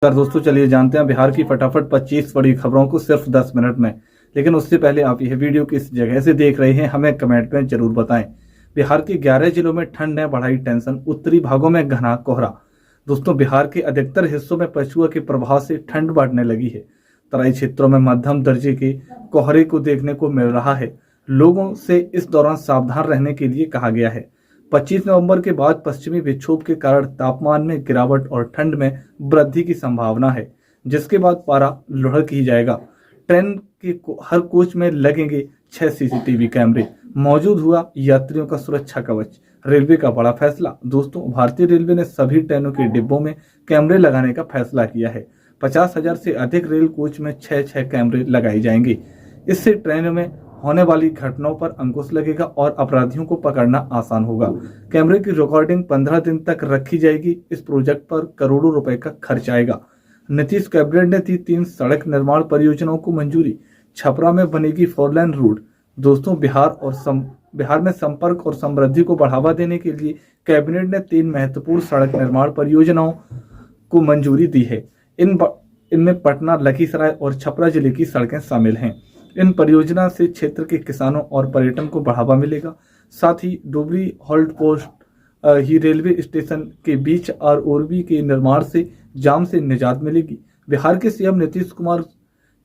Sir दोस्तों, चलिए जानते हैं बिहार की फटाफट 25 बड़ी खबरों को सिर्फ 10 मिनट में। लेकिन उससे पहले आप यह वीडियो किस जगह से देख रहे हैं हमें कमेंट में जरूर बताएं। बिहार के 11 जिलों में ठंड ने बढ़ाई टेंशन, उत्तरी भागों में घना कोहरा। दोस्तों, बिहार के अधिकतर हिस्सों में पछुआ के प्रभाव से ठंड बढ़ने लगी है। तराई क्षेत्रों में मध्यम दर्जे के कोहरे को देखने को मिल रहा है। लोगों से इस दौरान सावधान रहने के लिए कहा गया है। 25 नवंबर के बाद पश्चिमी विक्षोभ के कारण तापमान में गिरावट और ठंड में वृद्धि की संभावना है, जिसके बाद पारा लुढ़क ही जाएगा। ट्रेन के हर कोच में लगेंगे 6 सीसीटीवी कैमरे। मौजूद हुआ यात्रियों का सुरक्षा कवच। रेलवे का बड़ा फैसला। दोस्तों, भारतीय रेलवे ने सभी ट्रेनों के डिब्बों में कैमरे लगाने का फैसला किया है। 50,000 से अधिक रेल कोच में 6 कैमरे लगाए जाएंगे। इससे ट्रेनों में होने वाली घटनाओं पर अंकुश लगेगा और अपराधियों को पकड़ना आसान होगा। कैमरे की रिकॉर्डिंग 15 दिन तक रखी जाएगी। इस प्रोजेक्ट पर करोड़ों रुपए का खर्च आएगा। नीतीश कैबिनेट ने दी 3 सड़क निर्माण परियोजनाओं को मंजूरी। छपरा में बनेगी 4 लेन रोड। दोस्तों, बिहार में संपर्क और समृद्धि को बढ़ावा देने के लिए कैबिनेट ने 3 महत्वपूर्ण सड़क निर्माण परियोजनाओं को मंजूरी दी है। इनमें पटना, लखीसराय और छपरा जिले की सड़कें शामिल हैं। इन परियोजना से क्षेत्र के किसानों और पर्यटन को बढ़ावा मिलेगा। साथ ही डोबरी हॉल्ट पोस्ट ही रेलवे स्टेशन के बीच आरओबी के निर्माण से जाम से निजात मिलेगी। बिहार के सीएम नीतीश कुमार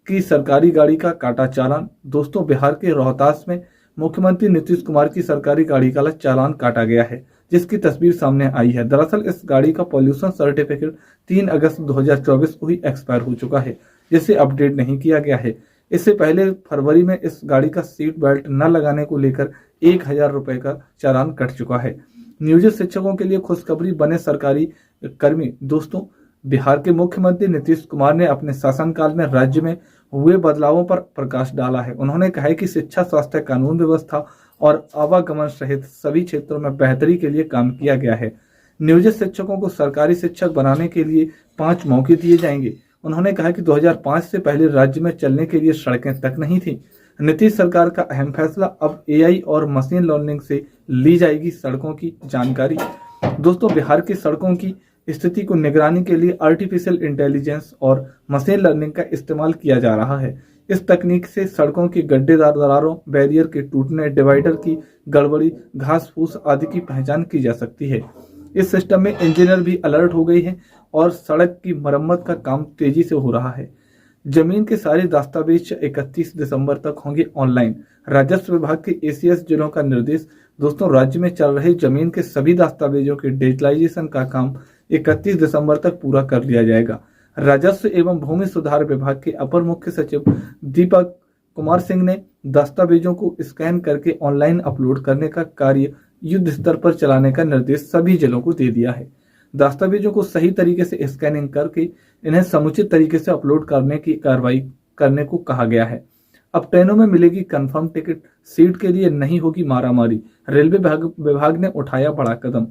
की सरकारी गाड़ी का काटा चालान। दोस्तों, बिहार के रोहतास में मुख्यमंत्री नीतीश कुमार की सरकारी गाड़ी का चालान काटा गया है, जिसकी तस्वीर सामने आई है। दरअसल इस गाड़ी का पॉल्यूशन सर्टिफिकेट 3 अगस्त 2024 को ही एक्सपायर हो चुका है, जिसे अपडेट नहीं किया गया है। इससे पहले फरवरी में इस गाड़ी का सीट बेल्ट न लगाने को लेकर 1,000 रुपए का चालान कट चुका है। नियोजित शिक्षकों के लिए खुशखबरी, बने सरकारी कर्मी। दोस्तों, बिहार के मुख्यमंत्री नीतीश कुमार ने अपने शासनकाल में राज्य में हुए बदलावों पर प्रकाश डाला है। उन्होंने कहा है कि शिक्षा, स्वास्थ्य, कानून व्यवस्था और आवागमन सहित सभी क्षेत्रों में बेहतरी के लिए काम किया गया है। नियोजित शिक्षकों को सरकारी शिक्षक बनाने के लिए 5 मौके दिए जाएंगे। उन्होंने कहा कि 2005 से पहले राज्य में चलने के लिए सड़कें तक नहीं थी। नीतीश सरकार का अहम फैसला, अब एआई और मशीन लर्निंग से ली जाएगी सड़कों की जानकारी। दोस्तों, बिहार की सड़कों की स्थिति को निगरानी के लिए आर्टिफिशियल इंटेलिजेंस और मशीन लर्निंग का इस्तेमाल किया जा रहा है। इस तकनीक से सड़कों की गड्ढेदार दरारों, बैरियर के टूटने, डिवाइडर की गड़बड़ी, घास फूस आदि की पहचान की जा सकती है। इस सिस्टम में इंजीनियर भी अलर्ट हो गई है और सड़क की मरम्मत का काम तेजी से हो रहा है। जमीन के सारे दस्तावेज 31 दिसंबर तक होंगे ऑनलाइन। राजस्व विभाग के एसीएस जिलों का निर्देश। दोस्तों, राज्य में चल रहे जमीन के सभी दस्तावेजों के डिजिटलाइजेशन का काम 31 दिसंबर तक पूरा कर लिया जाएगा। राजस्व एवं भूमि सुधार विभाग के अपर मुख्य सचिव दीपक कुमार सिंह ने दस्तावेजों को स्कैन करके ऑनलाइन अपलोड करने का कार्य युद्ध स्तर पर चलाने का निर्देश सभी जिलों को दे दिया है। दस्तावेजों को सही तरीके से स्कैनिंग करके इन्हें समुचित तरीके से अपलोड करने की कार्रवाई करने को कहा गया है। अब ट्रेनों में मिलेगी कंफर्म टिकट, सीट के लिए नहीं होगी मारामारी। रेलवे विभाग ने उठाया बड़ा कदम।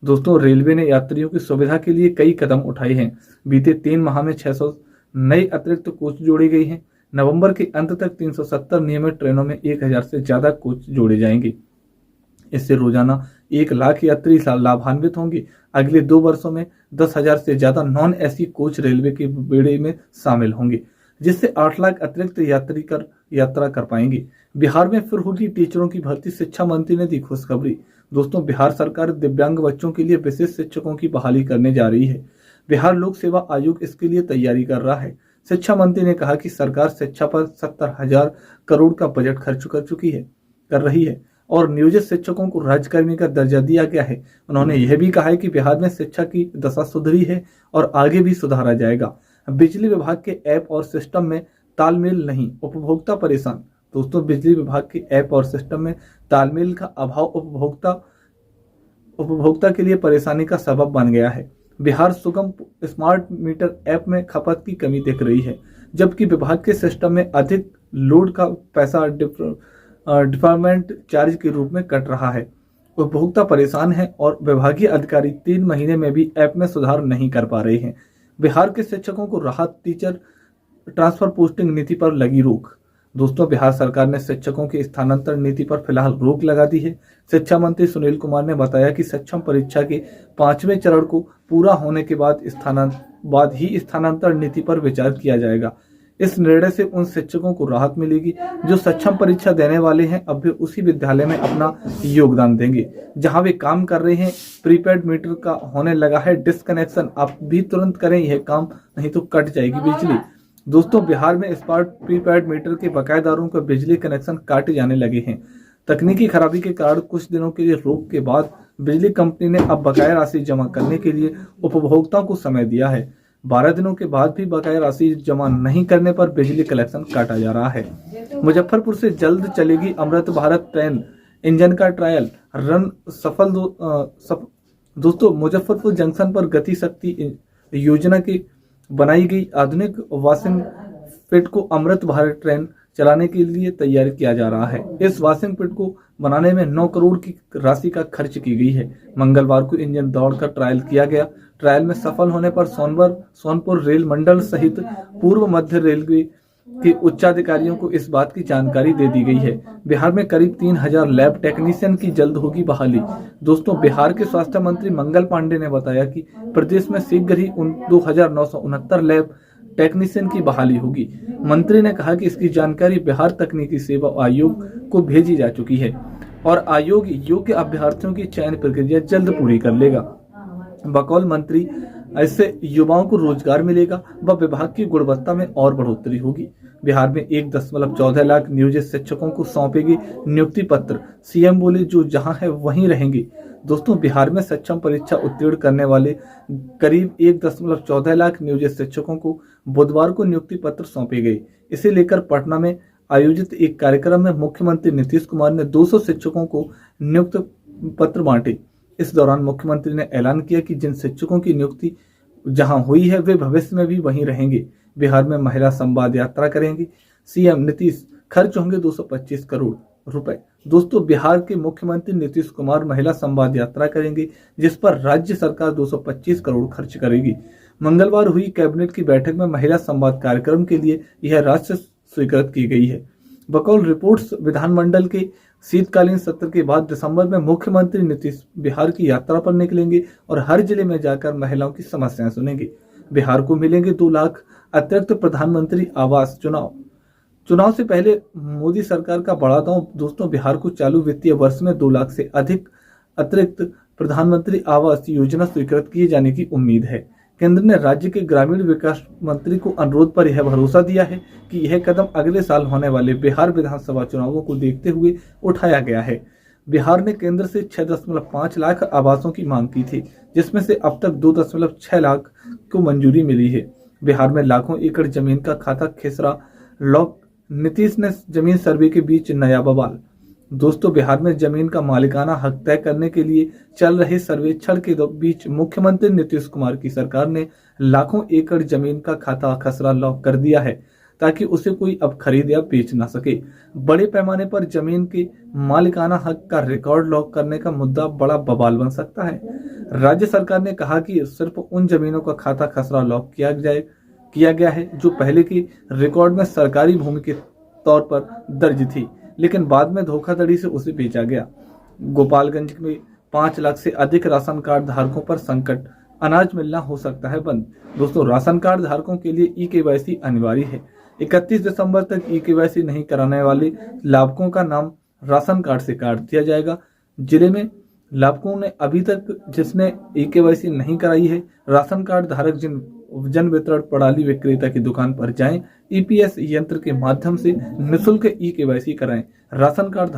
दोस्तों, रेलवे ने यात्रियों की सुविधा के लिए कई कदम उठाए हैं। बीते 3 माह में 600 नई अतिरिक्त कोच जोड़ी गई हैं। नवंबर के अंत तक 370 नियमित ट्रेनों में 1,000 से ज्यादा कोच जोड़े जाएंगे। इससे रोजाना 1 लाख यात्री लाभान्वित होंगे। अगले 2 वर्षों में 10,000 से ज्यादा नॉन एसी कोच रेलवे के बेड़े में शामिल होंगे, जिससे 8 लाख अतिरिक्त यात्रा कर पाएंगे। बिहार में फिर होगी टीचरों की भर्ती। शिक्षा मंत्री ने दी खुशखबरी। दोस्तों, बिहार सरकार दिव्यांग बच्चों के लिए विशेष शिक्षकों की बहाली करने जा रही है। बिहार लोक सेवा आयोग इसके लिए तैयारी कर रहा है। शिक्षा मंत्री ने कहा कि सरकार शिक्षा पर 70,000 करोड़ का बजट खर्च कर रही है और नियोजित शिक्षकों को राज्यकर्मी का दर्जा दिया गया है। उन्होंने यह भी कहा है कि बिहार में शिक्षा की दशा सुधरी है और आगे भी सुधारा जाएगा। बिजली विभाग के ऐप और सिस्टम में तालमेल नहीं, उपभोक्ता परेशान। दोस्तों, बिजली विभाग के ऐप और सिस्टम में तालमेल का अभाव उपभोक्ता के लिए परेशानी का सबब बन गया है। बिहार सुगम स्मार्ट मीटर ऐप में खपत की कमी दिख रही है, जबकि विभाग के सिस्टम में अधिक लोड का पैसा डिफॉर्मेंट चार्ज के रूप में कट रहा है। उपभोक्ता परेशान है और विभागीय अधिकारी 3 महीने में भी ऐप में सुधार नहीं कर पा रहे हैं। बिहार के शिक्षकों को राहत, टीचर ट्रांसफर पोस्टिंग नीति पर लगी रोक। दोस्तों, बिहार सरकार ने शिक्षकों की स्थानांतरण नीति पर फिलहाल रोक लगा दी है। शिक्षा मंत्री सुनील कुमार ने बताया कि सक्षम परीक्षा के 5वें चरण को पूरा होने के बाद बाद ही स्थानांतरण नीति पर विचार किया जाएगा। इस निर्णय से उन शिक्षकों को राहत मिलेगी जो सक्षम परीक्षा देने वाले हैं, अब भी उसी विद्यालय में अपना योगदान देंगे जहां वे काम कर रहे हैं। प्रीपेड मीटर का होने लगा है डिस्कनेक्शन, आप भी तुरंत करें यह काम, नहीं तो कट जाएगी बिजली। दोस्तों, बिहार में स्मार्ट प्रीपेड मीटर के बकायेदारों का बिजली कनेक्शन काटे जाने लगे हैं। तकनीकी खराबी के कारण कुछ दिनों के लिए रोक के बाद बिजली कंपनी ने अब बकाया राशि जमा करने के लिए उपभोक्ताओं को समय दिया है। 12 दिनों के बाद भी बकाया राशि जमा नहीं करने पर बिजली कनेक्शन काटा जा रहा है। मुजफ्फरपुर से जल्द चलेगी अमृत भारत ट्रेन, इंजन का ट्रायल रन सफल। दोस्तों, मुजफ्फरपुर जंक्शन पर गति शक्ति योजना की बनाई गई आधुनिक वॉशिंग पिट को अमृत भारत ट्रेन चलाने के लिए तैयार किया जा रहा है। इस वॉशिंग पिट को बनाने में 9 करोड़ की राशि का खर्च की गई है। मंगलवार को इंजन दौड़ का ट्रायल किया गया। ट्रायल में सफल होने पर सोनपुर रेल मंडल सहित पूर्व मध्य रेलवे के उच्चाधिकारियों को इस बात की जानकारी दे दी गई है। बिहार में करीब 3000 लैब टेक्नीशियन की जल्द होगी बहाली। दोस्तों, बिहार के स्वास्थ्य मंत्री मंगल पांडे ने बताया कि प्रदेश में शीघ्र ही 2969 लैब टेक्नीशियन की बहाली होगी। मंत्री ने कहा कि इसकी जानकारी बिहार तकनीकी सेवा आयोग को भेजी जा चुकी है और आयोग योग्य अभ्यर्थियों की चयन प्रक्रिया जल्द पूरी कर लेगा। बकौल मंत्री, इससे युवाओं को रोजगार मिलेगा व विभाग की गुणवत्ता में और बढ़ोतरी होगी। बिहार में 1.14 लाख नियोजित शिक्षकों को सौंपेगी नियुक्ति पत्र। सीएम बोले जो जहां है वहीं रहेंगे। दोस्तों, बिहार में सक्षम परीक्षा उत्तीर्ण करने वाले करीब 1.14 लाख नियोजित शिक्षकों को बुधवार को नियुक्ति पत्र सौंपे गए। इसे लेकर पटना में आयोजित एक कार्यक्रम में मुख्यमंत्री नीतीश कुमार ने 200 शिक्षकों को नियुक्ति पत्र बांटे। इस दौरान मुख्यमंत्री ने ऐलान किया कि जिन शिक्षकों की नियुक्ति जहां हुई है वे भविष्य में भी वहीं रहेंगे। बिहार में महिला संवाद यात्रा करेंगी सीएम नीतीश, खर्च होंगे 225 करोड़ रुपए। दोस्तों, बिहार के मुख्यमंत्री नीतीश कुमार महिला संवाद यात्रा करेंगे जिस पर राज्य सरकार 225 करोड़ खर्च करेगी। मंगलवार हुई कैबिनेट की बैठक में महिला संवाद कार्यक्रम के लिए यह राशि स्वीकृत की गई है। बकौल रिपोर्ट्स, विधानमंडल के शीतकालीन सत्र के बाद दिसंबर में मुख्यमंत्री नीतीश बिहार की यात्रा पर निकलेंगे और हर जिले में जाकर महिलाओं की समस्याएं सुनेंगे। बिहार को मिलेंगे 2 लाख अतिरिक्त प्रधानमंत्री आवास। चुनाव से पहले मोदी सरकार का बड़ा दांव। दोस्तों, बिहार को चालू वित्तीय वर्ष में 2 लाख से अधिक अतिरिक्त प्रधानमंत्री आवास योजना स्वीकृत किए जाने की उम्मीद है। केंद्र ने राज्य के ग्रामीण विकास मंत्री को अनुरोध पर यह भरोसा दिया है कि यह कदम अगले साल होने वाले बिहार विधानसभा चुनावों को देखते हुए उठाया गया है। बिहार ने केंद्र से 6.5 लाख आवासों की मांग की थी, जिसमें से अब तक 2.6 लाख को मंजूरी मिली है। बिहार में लाखों एकड़ जमीन का खाता खेसरा लॉक, नीतीश ने जमीन सर्वे के बीच नया बवाल। दोस्तों, बिहार में जमीन का मालिकाना हक तय करने के लिए चल रहे सर्वेक्षण के बीच मुख्यमंत्री नीतीश कुमार की सरकार ने लाखों एकड़ जमीन का खाता खसरा लॉक कर दिया है ताकि उसे कोई अब खरीद या बेच ना सके। बड़े पैमाने पर जमीन के मालिकाना हक का रिकॉर्ड लॉक करने का मुद्दा बड़ा बवाल बन सकता है। राज्य सरकार ने कहा कि सिर्फ उन जमीनों का खाता खसरा लॉक किया गया है जो पहले की रिकॉर्ड में सरकारी भूमि के तौर पर दर्ज थी, लेकिन बाद में धोखाधड़ी से उसे बेचा गया। गोपालगंज में 5 लाख से अधिक राशन कार्ड धारकों पर संकट, अनाज मिलना हो सकता है बंद। दोस्तों, राशन कार्ड धारकों के लिए ई-केवाईसी अनिवार्य है। 31 दिसंबर तक ई-केवाईसी नहीं कराने वाले लाभुकों का नाम राशन कार्ड से काट दिया जाएगा। जिले में लाभुकों ने अभी तक जिसने ई-केवाईसी नहीं कराई है, राशन कार्ड धारक जन वितरण प्रणाली विक्रेता की दुकान पर जाएं, ईपीएस यंत्र के माध्यम से निःशुल्क ई-केवाईसी कराएं। Ration card